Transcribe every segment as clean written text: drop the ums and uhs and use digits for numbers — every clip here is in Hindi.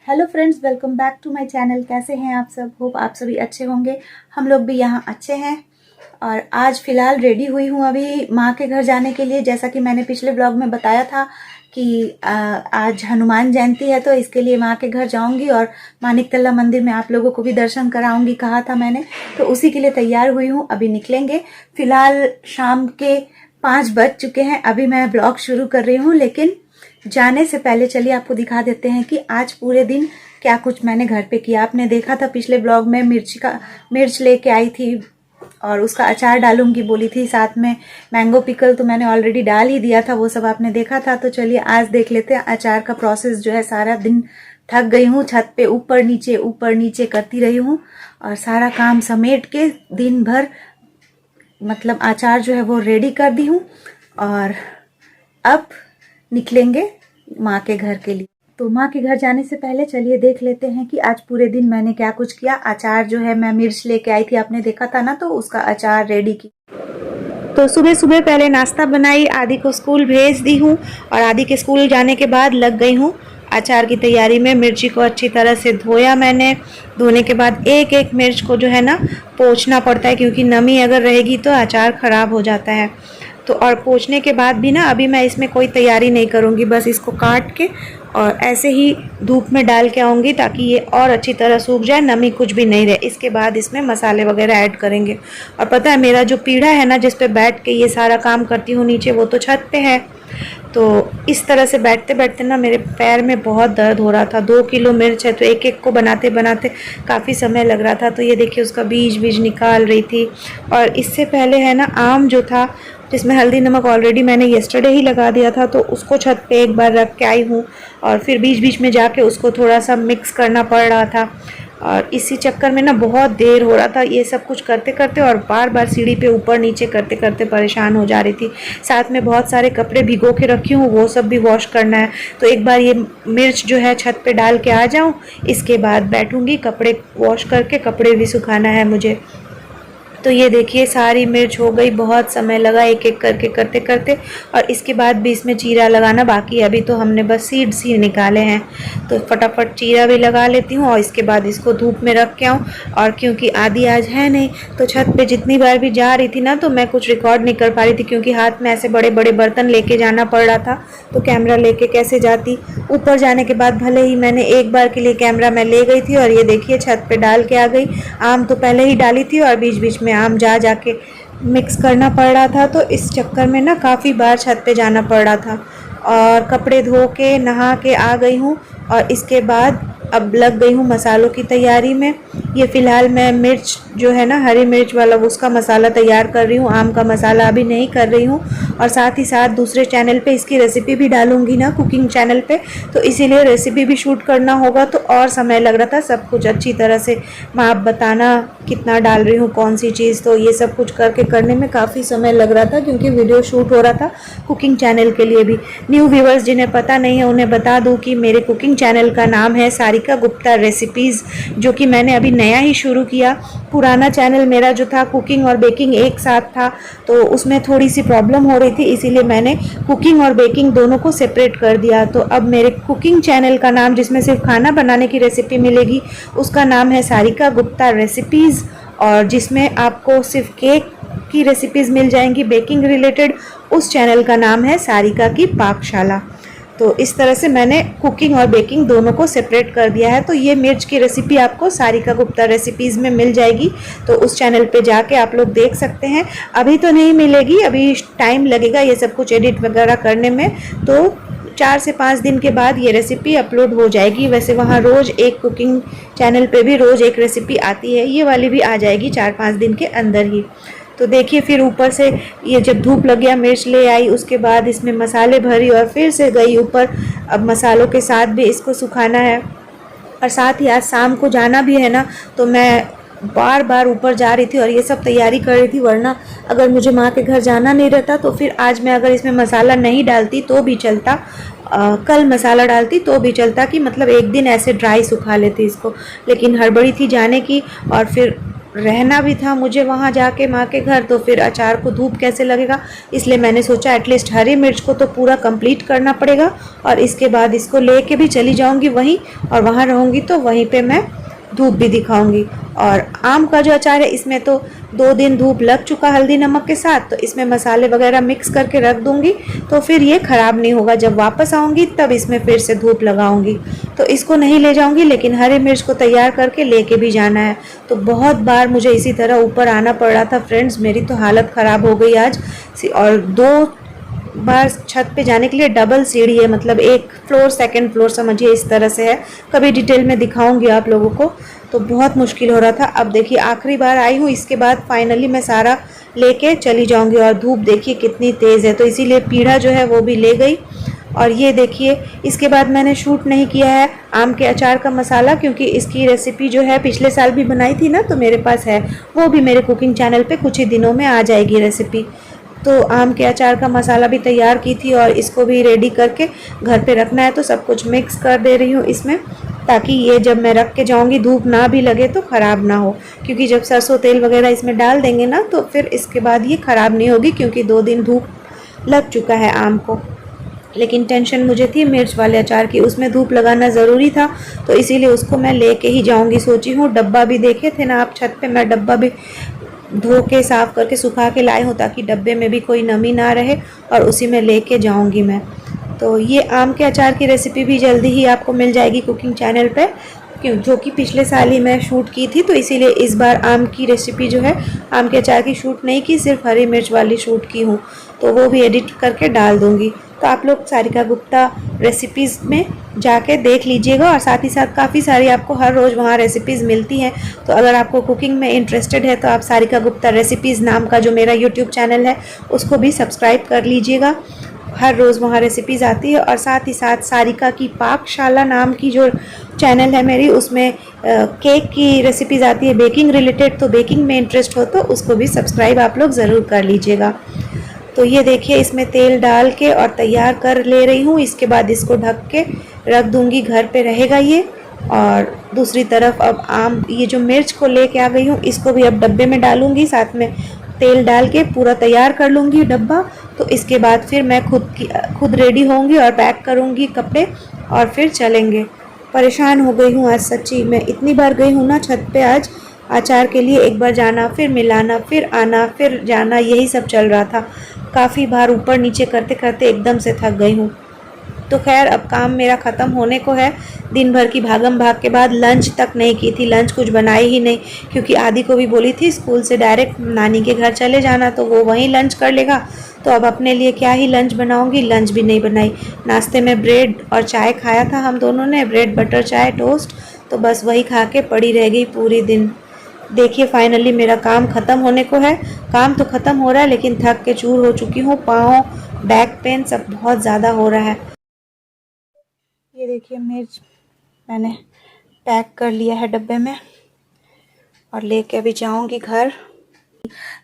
Hello friends, welcome back to my channel. कैसे हैं आप सब? होप आप सभी अच्छे होंगे। हम लोग भी यहाँ अच्छे हैं। और आज फ़िलहाल रेडी हुई हूँ अभी माँ के घर जाने के लिए। जैसा कि मैंने पिछले ब्लॉग में बताया था कि आज हनुमान जयंती है, तो इसके लिए माँ के घर जाऊँगी और मानिकतला मंदिर में आप लोगों को भी दर्शन कराऊँगी, कहा था मैंने। तो उसी के लिए तैयार हुई हूँ, अभी निकलेंगे। फ़िलहाल शाम के 5 बज चुके हैं। अभी मैं ब्लॉग शुरू कर रही हूँ, लेकिन जाने से पहले चलिए आपको दिखा देते हैं कि आज पूरे दिन क्या कुछ मैंने घर पे किया। आपने देखा था पिछले ब्लॉग में मिर्च लेके आई थी और उसका अचार डालूंगी बोली थी, साथ में मैंगो पिकल तो मैंने ऑलरेडी डाल ही दिया था, वो सब आपने देखा था। तो चलिए आज देख लेते हैं अचार का प्रोसेस जो है। सारा दिन थक गई हूँ, छत पे ऊपर नीचे करती रही हूँ और सारा काम समेट के दिन भर मतलब अचार जो है वो रेडी कर दी हूँ। और अब निकलेंगे माँ के घर के लिए। तो माँ के घर जाने से पहले चलिए देख लेते हैं कि आज पूरे दिन मैंने क्या कुछ किया। अचार जो है मैं मिर्च लेके आई थी, आपने देखा था ना, तो उसका अचार रेडी की। तो सुबह सुबह पहले नाश्ता बनाई, आदि को स्कूल भेज दी हूँ और आदि के स्कूल जाने के बाद लग गई हूँ अचार की तैयारी में। मिर्ची को अच्छी तरह से धोया मैंने। धोने के बाद एक एक मिर्च को जो है ना पोंछना पड़ता है, क्योंकि नमी अगर रहेगी तो अचार ख़राब हो जाता है। तो और पोंछने के बाद भी ना अभी मैं इसमें कोई तैयारी नहीं करूँगी, बस इसको काट के और ऐसे ही धूप में डाल के आऊँगी ताकि ये और अच्छी तरह सूख जाए, नमी कुछ भी नहीं रहे। इसके बाद इसमें मसाले वगैरह ऐड करेंगे। और पता है मेरा जो पीढ़ा है ना, जिस पे बैठ के ये सारा काम करती हूँ नीचे, वो तो छत पे है। तो इस तरह से बैठते बैठते ना मेरे पैर में बहुत दर्द हो रहा था। 2 किलो मिर्च है तो एक एक को बनाते बनाते काफ़ी समय लग रहा था। तो ये देखिए उसका बीज निकाल रही थी। और इससे पहले है ना आम जो था, जिसमें हल्दी नमक ऑलरेडी मैंने येस्टरडे ही लगा दिया था, तो उसको छत पे एक बार रख के आई हूँ। और फिर बीच में जाके उसको थोड़ा सा मिक्स करना पड़ रहा था। और इसी चक्कर में ना बहुत देर हो रहा था ये सब कुछ करते करते, और बार बार सीढ़ी पे ऊपर नीचे करते करते परेशान हो जा रही थी। साथ में बहुत सारे कपड़े भिगो के रखी हूँ, वो सब भी वॉश करना है। तो एक बार ये मिर्च जो है छत पे डाल के आ जाऊँ, इसके बाद बैठूँगी। कपड़े वॉश करके कपड़े भी सुखाना है मुझे। तो ये देखिए सारी मिर्च हो गई, बहुत समय लगा एक एक करके करते करते। और इसके बाद भी इसमें चीरा लगाना बाकी है। अभी तो हमने बस सीड्स ही निकाले हैं, तो फटाफट चीरा भी लगा लेती हूँ और इसके बाद इसको धूप में रख के आऊँ। और क्योंकि आदि आज है नहीं, तो छत पे जितनी बार भी जा रही थी ना, तो मैं कुछ रिकॉर्ड नहीं कर पा रही थी, क्योंकि हाथ में ऐसे बड़े बड़े बर्तन लेके जाना पड़ रहा था। तो कैमरा लेके कैसे जाती। ऊपर जाने के बाद भले ही मैंने एक बार के लिए कैमरा मैं ले गई थी, और ये देखिए छत पे डाल के आ गई। आम तो पहले ही डाली थी और बीच में आम जाके मिक्स करना पड़ रहा था, तो इस चक्कर में ना काफ़ी बार छत पे जाना पड़ रहा था। और कपड़े धो के नहा के आ गई हूँ और इसके बाद अब लग गई हूँ मसालों की तैयारी में। ये फ़िलहाल मैं मिर्च जो है ना, हरी मिर्च वाला, उसका मसाला तैयार कर रही हूँ। आम का मसाला अभी नहीं कर रही हूँ। और साथ ही साथ दूसरे चैनल पे इसकी रेसिपी भी डालूँगी ना, कुकिंग चैनल पे, तो इसीलिए रेसिपी भी शूट करना होगा, तो और समय लग रहा था। सब कुछ अच्छी तरह से माप बताना, कितना डाल रही हूँ कौन सी चीज़, तो ये सब कुछ करने में काफ़ी समय लग रहा था, क्योंकि वीडियो शूट हो रहा था कुकिंग चैनल के लिए भी। न्यू व्यूवर्स जिन्हें पता नहीं है उन्हें बता दूँ कि मेरे कुकिंग चैनल का नाम है सारिका गुप्ता रेसिपीज़, जो कि मैंने अभी नया ही शुरू किया। पुराना चैनल मेरा जो था कुकिंग और बेकिंग एक साथ था, तो उसमें थोड़ी सी प्रॉब्लम हो रही थी, इसीलिए मैंने कुकिंग और बेकिंग दोनों को सेपरेट कर दिया। तो अब मेरे कुकिंग चैनल का नाम, जिसमें सिर्फ खाना बनाने की रेसिपी मिलेगी, उसका नाम है सारिका गुप्ता रेसिपीज़। और जिसमें आपको सिर्फ केक की रेसिपीज़ मिल जाएंगी बेकिंग रिलेटेड, उस चैनल का नाम है सारिका की पाकशाला। तो इस तरह से मैंने कुकिंग और बेकिंग दोनों को सेपरेट कर दिया है। तो ये मिर्च की रेसिपी आपको सारिका गुप्ता रेसिपीज़ में मिल जाएगी, तो उस चैनल पे जाके आप लोग देख सकते हैं। अभी तो नहीं मिलेगी, अभी टाइम लगेगा ये सब कुछ एडिट वगैरह करने में, तो 4 से 5 दिन के बाद ये रेसिपी अपलोड हो जाएगी। वैसे वहाँ रोज़ एक कुकिंग चैनल पे भी रोज़ एक रेसिपी आती है, ये वाली भी आ जाएगी 4-5 दिन के अंदर ही। तो देखिए फिर ऊपर से ये जब धूप लग गया, मिर्च ले आई, उसके बाद इसमें मसाले भरी और फिर से गई ऊपर। अब मसालों के साथ भी इसको सुखाना है। और साथ ही आज शाम को जाना भी है ना, तो मैं बार बार ऊपर जा रही थी और ये सब तैयारी कर रही थी, वरना अगर मुझे माँ के घर जाना नहीं रहता तो फिर आज मैं अगर इसमें मसाला नहीं डालती तो भी चलता। कल मसाला डालती तो भी चलता, कि मतलब एक दिन ऐसे ड्राई सुखा लेती इसको। लेकिन हड़बड़ी थी जाने की, और फिर रहना भी था मुझे वहाँ जाके माँ के घर, तो फिर अचार को धूप कैसे लगेगा, इसलिए मैंने सोचा एटलीस्ट हरी मिर्च को तो पूरा कंप्लीट करना पड़ेगा और इसके बाद इसको लेके भी चली जाऊँगी वहीं, और वहाँ रहूँगी तो वहीं पे मैं धूप भी दिखाऊंगी। और आम का जो अचार है इसमें तो 2 दिन धूप लग चुका हल्दी नमक के साथ, तो इसमें मसाले वगैरह मिक्स करके रख दूंगी तो फिर ये ख़राब नहीं होगा। जब वापस आऊँगी तब इसमें फिर से धूप लगाऊंगी। तो इसको नहीं ले जाऊंगी, लेकिन हरी मिर्च को तैयार करके लेके भी जाना है। तो बहुत बार मुझे इसी तरह ऊपर आना पड़ रहा था फ्रेंड्स, मेरी तो हालत ख़राब हो गई आज। और 2 बार छत पे जाने के लिए डबल सीढ़ी है, मतलब एक फ्लोर सेकंड फ्लोर समझिए इस तरह से है। कभी डिटेल में दिखाऊंगी आप लोगों को। तो बहुत मुश्किल हो रहा था। अब देखिए आखिरी बार आई हूँ, इसके बाद फाइनली मैं सारा लेके चली जाऊंगी। और धूप देखिए कितनी तेज़ है, तो इसीलिए पीढ़ा जो है वो भी ले गई। और ये देखिए इसके बाद मैंने शूट नहीं किया है आम के अचार का मसाला, क्योंकि इसकी रेसिपी जो है पिछले साल भी बनाई थी ना, तो मेरे पास है, वो भी मेरे कुकिंग चैनल पे कुछ ही दिनों में आ जाएगी रेसिपी। तो आम के अचार का मसाला भी तैयार की थी और इसको भी रेडी करके घर पे रखना है, तो सब कुछ मिक्स कर दे रही हूँ इसमें, ताकि ये जब मैं रख के जाऊँगी धूप ना भी लगे तो ख़राब ना हो। क्योंकि जब सरसों तेल वगैरह इसमें डाल देंगे ना तो फिर इसके बाद ये ख़राब नहीं होगी, क्योंकि 2 दिन धूप लग चुका है आम को। लेकिन टेंशन मुझे थी मिर्च वाले अचार की, उसमें धूप लगाना ज़रूरी था, तो इसीलिए उसको मैं लेके ही जाऊँगी सोची हूँ। डब्बा भी देखे थे ना आप छत पे, मैं डब्बा भी धो के साफ़ करके सुखा के लाई हूँ, ताकि डब्बे में भी कोई नमी ना रहे, और उसी में लेके जाऊँगी मैं। तो ये आम के अचार की रेसिपी भी जल्दी ही आपको मिल जाएगी कुकिंग चैनल पे, जो कि पिछले साल ही मैं शूट की थी, तो इसीलिए इस बार आम की रेसिपी जो है आम के अचार की शूट नहीं की, सिर्फ हरी मिर्च वाली शूट की हूँ। तो वो भी एडिट करके डाल दूँगी। तो आप लोग सारिका गुप्ता रेसिपीज़ में जाके देख लीजिएगा, और साथ ही साथ काफ़ी सारी आपको हर रोज़ वहाँ रेसिपीज़ मिलती हैं। तो अगर आपको कुकिंग में इंटरेस्टेड है तो आप सारिका गुप्ता रेसिपीज़ नाम का जो मेरा यूट्यूब चैनल है उसको भी सब्सक्राइब कर लीजिएगा। हर रोज़ वहाँ रेसिपीज़ आती है। और साथ ही साथ सारिका की पाकशाला नाम की जो चैनल है मेरी, उसमें केक की रेसिपीज़ आती है बेकिंग रिलेटेड, तो बेकिंग में इंटरेस्ट हो तो उसको भी सब्सक्राइब आप लोग ज़रूर कर लीजिएगा। तो ये देखिए इसमें तेल डाल के और तैयार कर ले रही हूँ। इसके बाद इसको ढक के रख दूँगी, घर पे रहेगा ये। और दूसरी तरफ अब आम, ये जो मिर्च को लेके आ गई हूँ, इसको भी अब डब्बे में डालूँगी, साथ में तेल डाल के पूरा तैयार कर लूँगी डब्बा। तो इसके बाद फिर मैं खुद रेडी होंगी और पैक करूँगी कपड़े, और फिर चलेंगे। परेशान हो गई हूँ आज सच्ची, मैं इतनी बार गई हूँ ना छत पे आज अचार के लिए, एक बार जाना फिर मिलाना फिर आना फिर जाना, यही सब चल रहा था। काफ़ी बार ऊपर नीचे करते करते एकदम से थक गई हूँ। तो खैर अब काम मेरा ख़त्म होने को है। दिन भर की भागम भाग के बाद लंच तक नहीं की थी, लंच कुछ बनाई ही नहीं, क्योंकि आदि को भी बोली थी स्कूल से डायरेक्ट नानी के घर चले जाना, तो वो वहीं लंच कर लेगा। तो अब अपने लिए क्या ही लंच बनाऊंगी, लंच भी नहीं बनाई। नाश्ते में ब्रेड और चाय खाया था हम दोनों ने, ब्रेड बटर चाय टोस्ट, तो बस वही खा के पड़ी रह गई पूरी दिन। देखिए फाइनली मेरा काम ख़त्म होने को है। काम तो ख़त्म हो रहा है, लेकिन थक के चूर हो चुकी हूँ, पाँव बैक पेन सब बहुत ज़्यादा हो रहा है। ये देखिए मिर्च मैंने पैक कर लिया है डब्बे में, और लेके अभी जाऊंगी घर।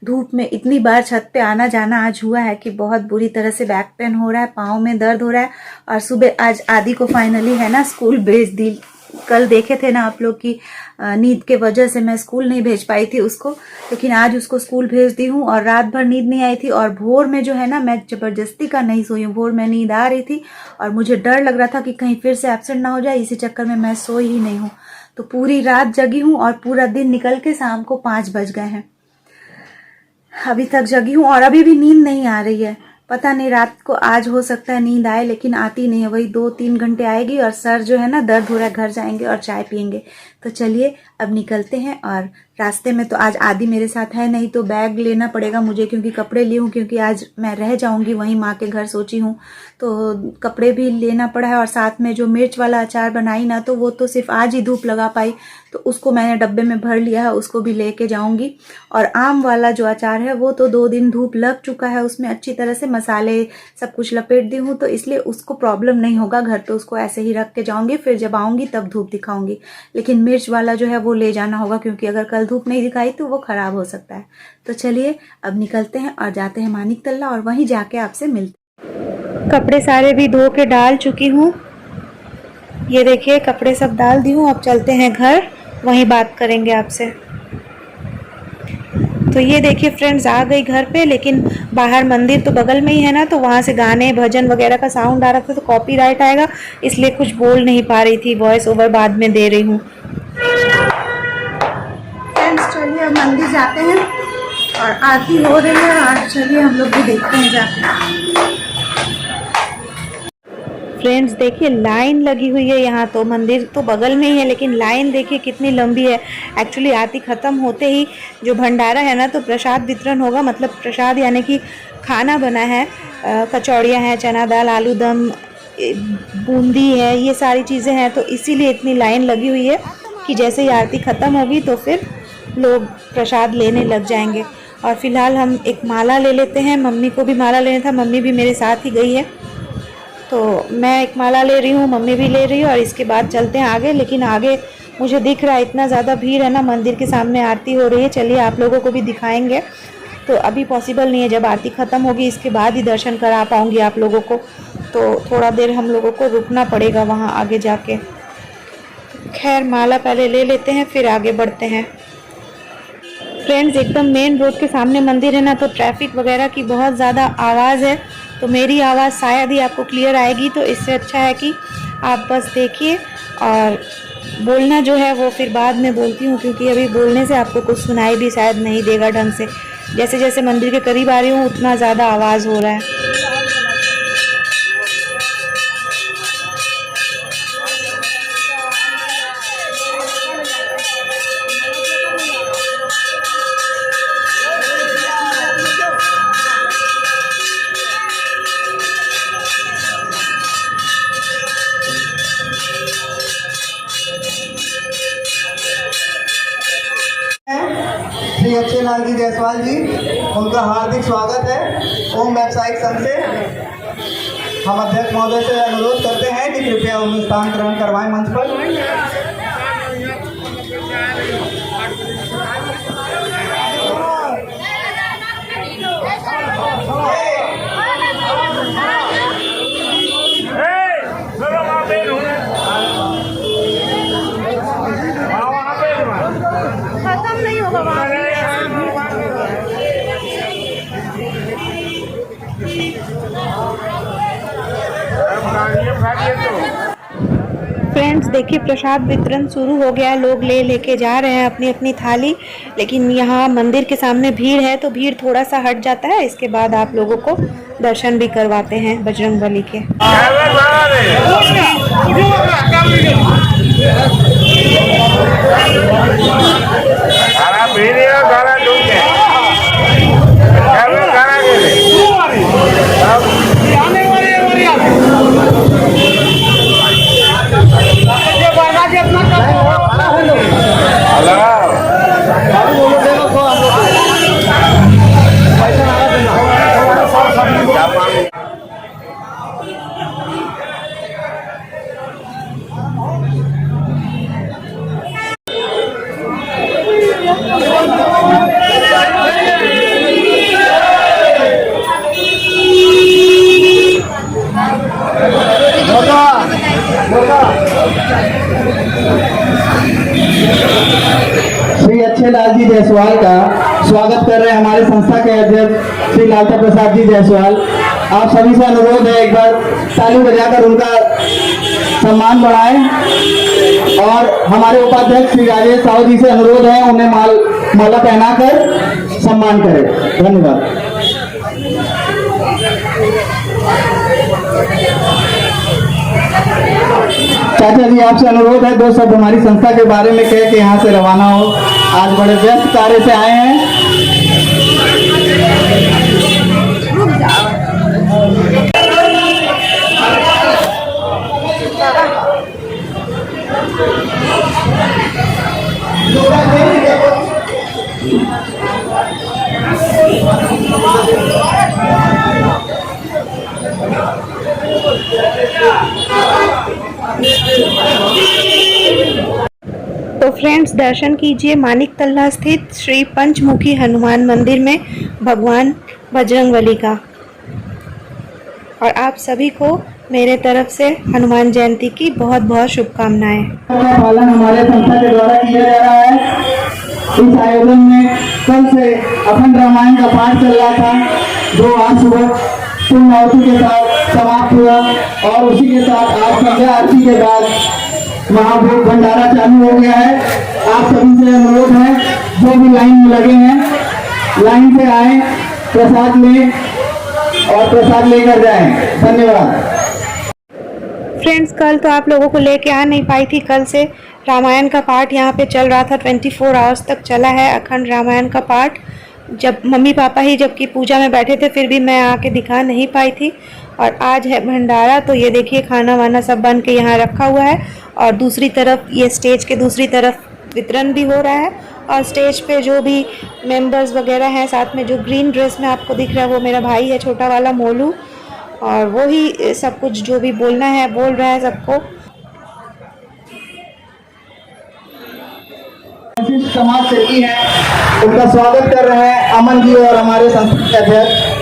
धूप में इतनी बार छत पे आना जाना आज हुआ है कि बहुत बुरी तरह से बैक पेन हो रहा है, पाँव में दर्द हो रहा है। और सुबह आज आदि को फाइनली है ना स्कूल भेज दी। कल देखे थे ना आप लोग की नींद के वजह से मैं स्कूल नहीं भेज पाई थी उसको, लेकिन आज उसको स्कूल भेज दी हूँ। और रात भर नींद नहीं आई थी, और भोर में जो है ना मैं जबरदस्ती का नहीं सोई हूँ, भोर में नींद आ रही थी और मुझे डर लग रहा था कि कहीं फिर से एब्सेंट ना हो जाए, इसी चक्कर में मैं सोई ही नहीं हूँ। तो पूरी रात जगी हूँ और पूरा दिन निकल के शाम को 5 बज गए हैं, अभी तक जगी हूँ और अभी भी नींद नहीं आ रही है। पता नहीं रात को आज हो सकता है नींद आए, लेकिन आती नहीं है, वही 2-3 घंटे आएगी और सर जो है ना दर्द हो रहा है। घर जाएंगे और चाय पियेंगे। तो चलिए अब निकलते हैं। और रास्ते में तो आज आदि मेरे साथ है नहीं, तो बैग लेना पड़ेगा मुझे, क्योंकि कपड़े ली हूँ, क्योंकि आज मैं रह जाऊंगी वहीं माँ के घर सोची हूँ, तो कपड़े भी लेना पड़ा है। और साथ में जो मिर्च वाला अचार बनाई ना, तो वो तो सिर्फ आज ही धूप लगा पाई, तो उसको मैंने डब्बे में भर लिया है, उसको भी लेके जाऊंगी। और आम वाला जो अचार है वो तो 2 दिन धूप लग चुका है, उसमें अच्छी तरह से मसाले सब कुछ लपेट दी हूँ, तो इसलिए उसको प्रॉब्लम नहीं होगा। घर पे उसको ऐसे ही रख के जाऊंगी, फिर जब आऊंगी तब धूप दिखाऊंगी। लेकिन मिर्च वाला जो है वो ले जाना होगा, क्योंकि अगर कल धूप नहीं दिखाई तो वो खराब हो सकता है। तो चलिए अब निकलते हैं और जाते हैं मानिक तल्ला, और वहीं जाके आपसे मिलते। कपड़े सारे भी धो के डाल चुकी हूँ, ये देखिए कपड़े सब डाल दी हूँ। अब चलते हैं घर, वहीं बात करेंगे आपसे। तो ये देखिए फ्रेंड्स, आ गई घर पे, लेकिन बाहर मंदिर तो बगल में ही है ना, तो वहाँ से गाने भजन वगैरह का साउंड आ रहा था, तो कॉपीराइट आएगा, इसलिए कुछ बोल नहीं पा रही थी, वॉइस ओवर बाद में दे रही हूँ। फ्रेंड्स चलिए अब मंदिर जाते हैं और आरती हो रही है, और चलिए हम लोग भी देखते हैं जाके। फ्रेंड्स देखिए लाइन लगी हुई है यहाँ, तो मंदिर तो बगल में ही है, लेकिन लाइन देखिए कितनी लंबी है। एक्चुअली आरती ख़त्म होते ही जो भंडारा है ना, तो प्रसाद वितरण होगा, मतलब प्रसाद यानी कि खाना बना है, कचौड़ियाँ हैं, चना दाल, आलू दम, बूंदी है, ये सारी चीज़ें हैं, तो इसीलिए इतनी लाइन लगी हुई है कि जैसे ही आरती ख़त्म होगी तो फिर लोग प्रसाद लेने लग जाएंगे। और फिलहाल हम एक माला ले लेते हैं, मम्मी को भी माला लेना था, मम्मी भी मेरे साथ ही गई है, तो मैं एक माला ले रही हूँ, मम्मी भी ले रही है, और इसके बाद चलते हैं आगे। लेकिन आगे मुझे दिख रहा है इतना ज़्यादा भीड़ है ना, मंदिर के सामने आरती हो रही है, चलिए आप लोगों को भी दिखाएंगे। तो अभी पॉसिबल नहीं है, जब आरती ख़त्म होगी इसके बाद ही दर्शन करा पाऊँगी आप लोगों को, तो थोड़ा देर हम लोगों को रुकना पड़ेगा वहाँ आगे जाके। खैर माला पहले ले लेते हैं, फिर आगे बढ़ते हैं। फ्रेंड्स एकदम मेन रोड के सामने मंदिर है ना, तो ट्रैफिक वगैरह की बहुत ज़्यादा आवाज़ है, तो मेरी आवाज़ शायद ही आपको क्लियर आएगी, तो इससे अच्छा है कि आप बस देखिए, और बोलना जो है वो फिर बाद में बोलती हूँ, क्योंकि अभी बोलने से आपको कुछ सुनाई भी शायद नहीं देगा ढंग से। जैसे जैसे मंदिर के करीब आ रही हूँ उतना ज़्यादा आवाज़ हो रहा है। श्री अक्षय लाल जी जायसवाल जी, उनका हार्दिक स्वागत है। ओम व्यावसायिक संघ से हम अध्यक्ष महोदय से अनुरोध करते हैं कि कृपया उन्हें स्थान ग्रहण करवाएं मंच पर। खत्म नहीं होगा फ्रेंड्स देखिए प्रसाद वितरण शुरू हो गया, लोग लेके जा रहे हैं अपनी अपनी थाली, लेकिन यहाँ मंदिर के सामने भीड़ है, तो भीड़ थोड़ा सा हट जाता है, इसके बाद आप लोगों को दर्शन भी करवाते हैं बजरंगबली के। श्री अक्षय लाल जी जायसवाल का स्वागत कर रहे हैं हमारे संस्था के अध्यक्ष श्री लालता प्रसाद जी जायसवाल। आप सभी से अनुरोध है एक बार ताली बजाकर उनका सम्मान बढ़ाएं, और हमारे उपाध्यक्ष श्री राजेश साहू जी से अनुरोध है उन्हें माला पहनाकर सम्मान करें। धन्यवाद। चाचा जी आपसे अनुरोध है दो शब्द हमारी संस्था के बारे में कह के यहाँ से रवाना हो, आज बड़े व्यस्त कार्य से आए हैं। तो फ्रेंड्स दर्शन कीजिए मानिक तल्ला स्थित श्री पंचमुखी हनुमान मंदिर में भगवान बजरंगबली का। और आप सभी को मेरे तरफ से हनुमान जयंती की बहुत बहुत शुभकामनाएं। पालन हमारे संस्था के द्वारा किया जा रहा है। इस आयोजन में कल से अखंड रामायण का पाठ चल रहा था, जो आज सुबह पूर्ण आरती के साथ समाप्त हुआ और उसी के साथ आज संध्या आरती के बाद महाभोग भंडारा चालू हो गया है। आप सभी से अनुरोध है, जो भी लाइन में लगे हैं लाइन से आए, प्रसाद लें और प्रसाद लेकर जाएं। धन्यवाद। फ्रेंड्स, कल तो आप लोगों को लेके आ नहीं पाई थी। कल से रामायण का पाठ यहाँ पे चल रहा था, 24 आवर्स तक चला है अखंड रामायण का पाठ। जब मम्मी पापा ही जबकि पूजा में बैठे थे, फिर भी मैं आके दिखा नहीं पाई थी। और आज है भंडारा, तो ये देखिए खाना वाना सब बन के यहाँ रखा हुआ है। और दूसरी तरफ ये स्टेज के दूसरी तरफ वितरण भी हो रहा है। और स्टेज पे जो भी मेंबर्स वगैरह हैं, साथ में जो ग्रीन ड्रेस में आपको दिख रहा है वो मेरा भाई है, छोटा वाला मोलू। और वो ही सब कुछ जो भी बोलना है बोल रहा है सबको। समाज सेवी हैं, उनका स्वागत कर रहे हैं अमन जी और हमारे संस्था के अध्यक्ष।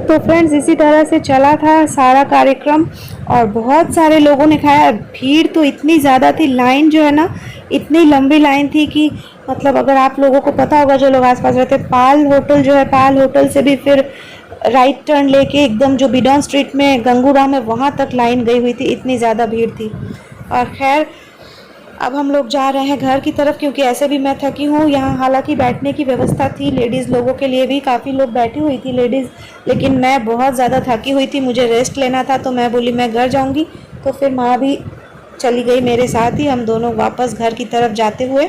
तो फ्रेंड्स, इसी तरह से चला था सारा कार्यक्रम और बहुत सारे लोगों ने खाया। भीड़ तो इतनी ज़्यादा थी, लाइन जो है ना इतनी लंबी लाइन थी कि मतलब अगर आप लोगों को पता होगा, जो लोग आसपास रहते, पाल होटल जो है, पाल होटल से भी फिर राइट टर्न लेके एकदम जो बिडॉन स्ट्रीट में गंगूराम है वहाँ तक लाइन गई हुई थी, इतनी ज़्यादा भीड़ थी। और खैर अब हम लोग जा रहे हैं घर की तरफ, क्योंकि ऐसे भी मैं थकी हूँ। यहाँ हालांकि बैठने की व्यवस्था थी लेडीज़ लोगों के लिए भी, काफ़ी लोग बैठी हुई थी लेडीज़, लेकिन मैं बहुत ज़्यादा थकी हुई थी, मुझे रेस्ट लेना था। तो मैं बोली मैं घर जाऊँगी, तो फिर माँ भी चली गई मेरे साथ ही। हम दोनों वापस घर की तरफ जाते हुए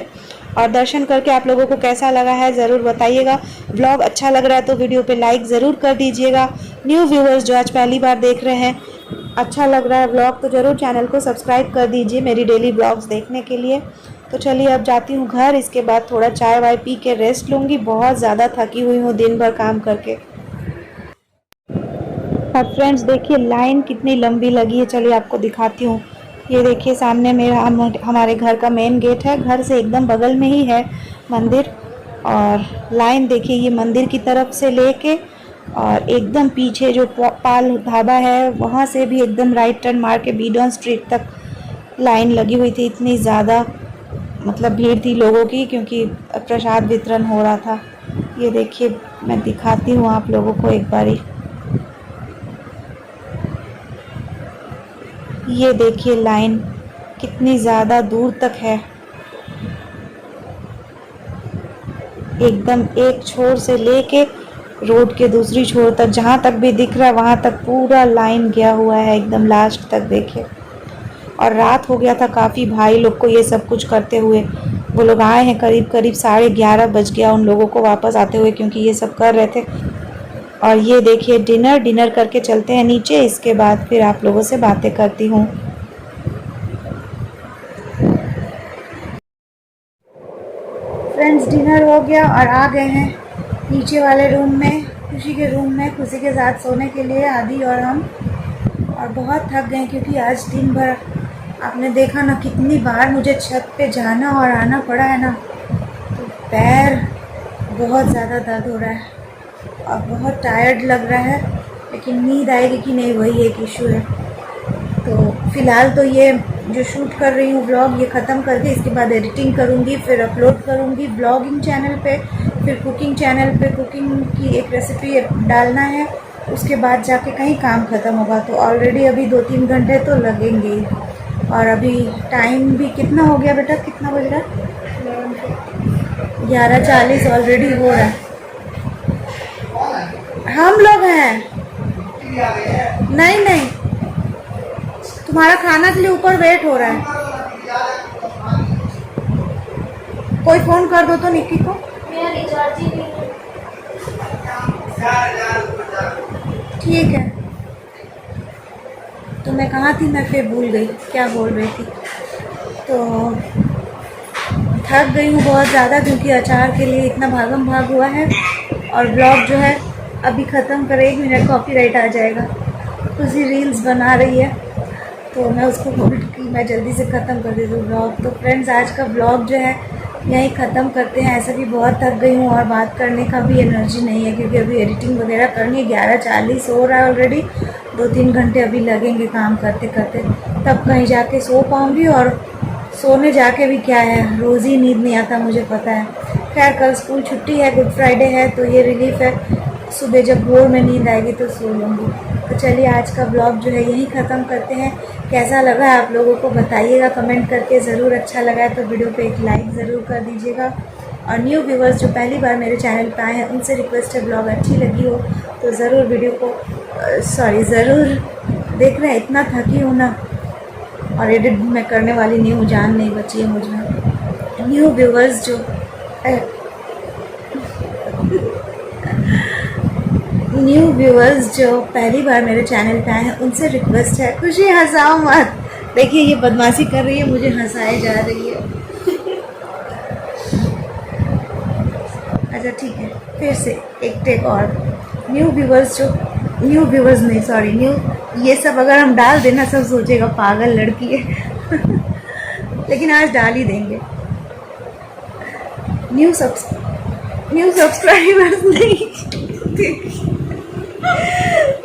और दर्शन करके आप लोगों को कैसा लगा है ज़रूर बताइएगा। ब्लॉग अच्छा लग रहा है तो वीडियो पे लाइक ज़रूर कर दीजिएगा। न्यू व्यूअर्स जो आज पहली बार देख रहे हैं, अच्छा लग रहा है ब्लॉग तो ज़रूर चैनल को सब्सक्राइब कर दीजिए मेरी डेली ब्लॉग्स देखने के लिए। तो चलिए अब जाती हूँ घर, इसके बाद थोड़ा चाय वाय पी के रेस्ट लूँगी। बहुत ज़्यादा थकी हुई हूँ दिन भर काम करके। और फ्रेंड्स देखिए लाइन कितनी लंबी लगी है, चलिए आपको दिखाती हूँ। ये देखिए सामने मेरा हमारे घर का मेन गेट है, घर से एकदम बगल में ही है मंदिर। और लाइन देखिए ये मंदिर की तरफ से लेके और एकदम पीछे जो पाल ढाबा है वहाँ से भी एकदम राइट टर्न मार के बीडॉन स्ट्रीट तक लाइन लगी हुई थी। इतनी ज़्यादा मतलब भीड़ थी लोगों की, क्योंकि प्रसाद वितरण हो रहा था। ये देखिए मैं दिखाती हूँ आप लोगों को एक बारी। ये देखिए लाइन कितनी ज़्यादा दूर तक है, एकदम एक छोर से लेके रोड के दूसरी छोर तक, जहाँ तक भी दिख रहा है वहाँ तक पूरा लाइन गया हुआ है एकदम लास्ट तक देखिए। और रात हो गया था काफ़ी भाई लोग को ये सब कुछ करते हुए। वो लोग आए हैं करीब 11:30 बज गया उन लोगों को वापस आते हुए, क्योंकि ये सब कर रहे थे। और ये देखिए डिनर करके चलते हैं नीचे, इसके बाद फिर आप लोगों से बातें करती हूँ। फ्रेंड्स डिनर हो गया और आ गए हैं नीचे वाले रूम में, खुशी के रूम में, खुशी के साथ सोने के लिए आदि और हम। और बहुत थक गए क्योंकि आज दिन भर आपने देखा ना कितनी बार मुझे छत पे जाना और आना पड़ा है ना, तो पैर बहुत ज़्यादा दर्द हो रहा है और बहुत टायर्ड लग रहा है। लेकिन नींद आएगी कि नहीं वही एक इशू है। तो फ़िलहाल तो ये जो शूट कर रही हूँ व्लॉग ये ख़त्म करके इसके बाद एडिटिंग करूँगी, फिर अपलोड करूँगी ब्लॉगिंग चैनल पे, फिर कुकिंग चैनल पे कुकिंग की एक रेसिपी डालना है। उसके बाद जाके कहीं काम ख़त्म होगा। तो ऑलरेडी अभी 2-3 घंटे तो लगेंगे। और अभी टाइम भी कितना हो गया बेटा, कितना बज रहा है? 11:40 ऑलरेडी हो रहा है। हम लोग हैं, नहीं तुम्हारा खाना के लिए ऊपर वेट हो रहा है। कोई फोन कर दो तो निक्की को। ठीक है। तो मैं कहाँ थी, मैं फिर भूल गई क्या बोल रही थी। तो थक गई हूँ बहुत ज़्यादा, क्योंकि अचार के लिए इतना भागम भाग हुआ है। और ब्लॉग जो है अभी ख़त्म करे 1 मिनट कॉपीराइट आ जाएगा। उसी रील्स बना रही है तो मैं उसको बोल कि मैं जल्दी से ख़त्म कर देती हूँ ब्लॉग। तो फ्रेंड्स आज का ब्लॉग जो है यहीं ख़त्म करते हैं। ऐसे भी बहुत थक गई हूँ और बात करने का भी एनर्जी नहीं है, क्योंकि अभी एडिटिंग वगैरह करनी है। 11:40 हो रहा है ऑलरेडी। 2-3 घंटे अभी लगेंगे काम करते करते, तब कहीं जाके सो पाऊँगी। और सोने जाके भी क्या है, रोज़ ही नींद नहीं आता, मुझे पता है। खैर कल स्कूल छुट्टी है, गुड फ्राइडे है, तो ये रिलीफ है। सुबह जब भोर में नींद आएगी तो सो लूँगी। तो चलिए आज का ब्लॉग जो है यहीं ख़त्म करते हैं। कैसा लगा आप लोगों को बताइएगा कमेंट करके ज़रूर। अच्छा लगा है तो वीडियो पे एक लाइक ज़रूर कर दीजिएगा। और न्यू व्यूवर्स जो पहली बार मेरे चैनल पे आए हैं उनसे रिक्वेस्ट है, ब्लॉग अच्छी लगी हो तो ज़रूर वीडियो को ज़रूर देख रहे हैं। इतना थकी हूँ ना, और एडिट मैं करने वाली नहीं हूँ, जान नहीं बची है मुझमें। न्यू व्यूवर्स जो पहली बार मेरे चैनल पे आए हैं उनसे रिक्वेस्ट है, खुशी हंसाओ मत। देखिए ये बदमाशी कर रही है, मुझे हंसाए जा रही है। अच्छा ठीक है, फिर से एक टेक और। न्यू व्यूवर्स नहीं, सॉरी, ये सब अगर हम डाल देना सब सोचेगा पागल लड़की है। लेकिन आज डाल ही देंगे। न्यू सब्सक्राइबर्स नहीं,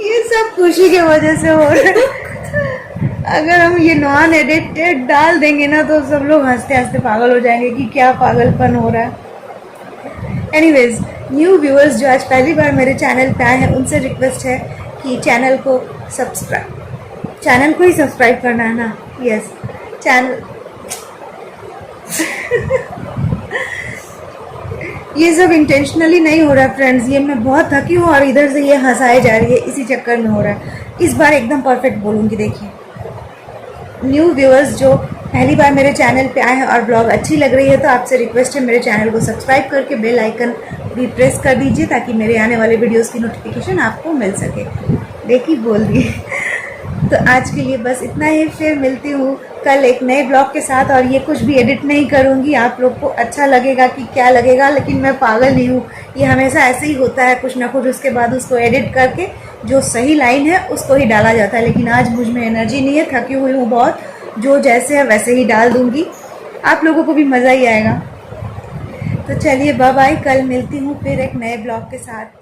ये सब खुशी की वजह से हो रहा है। अगर हम ये नॉन एडिटेड डाल देंगे ना तो सब लोग हंसते हंसते पागल हो जाएंगे कि क्या पागलपन हो रहा है। एनीवेज, न्यू व्यूअर्स जो आज पहली बार मेरे चैनल पे आए हैं उनसे रिक्वेस्ट है कि चैनल को ही सब्सक्राइब करना है ना। यस, चैनल ये सब इंटेंशनली नहीं हो रहा है फ्रेंड्स, ये मैं बहुत थकी हूँ और इधर से ये हंसाए जा रही है, इसी चक्कर में हो रहा है। इस बार एकदम परफेक्ट बोलूँगी। देखिए, न्यू व्यूअर्स जो पहली बार मेरे चैनल पे आए हैं और ब्लॉग अच्छी लग रही है तो आपसे रिक्वेस्ट है मेरे चैनल को सब्सक्राइब करके बेल आइकन भी प्रेस कर दीजिए ताकि मेरे आने वाले वीडियोस की नोटिफिकेशन आपको मिल सके। देखिए बोल दी। तो आज के लिए बस इतना ही, फिर मिलती हूँ कल एक नए ब्लॉग के साथ। और ये कुछ भी एडिट नहीं करूँगी, आप लोग को अच्छा लगेगा कि क्या लगेगा, लेकिन मैं पागल नहीं हूँ, ये हमेशा ऐसे ही होता है कुछ ना कुछ। उसके बाद उसको एडिट करके जो सही लाइन है उसको ही डाला जाता है। लेकिन आज मुझ में एनर्जी नहीं है, थकी हुई हूँ बहुत, जो जैसे है वैसे ही डाल दूँगी, आप लोगों को भी मज़ा ही आएगा। तो चलिए बाय बाय, कल मिलती हूँ फिर एक नए ब्लॉग के साथ।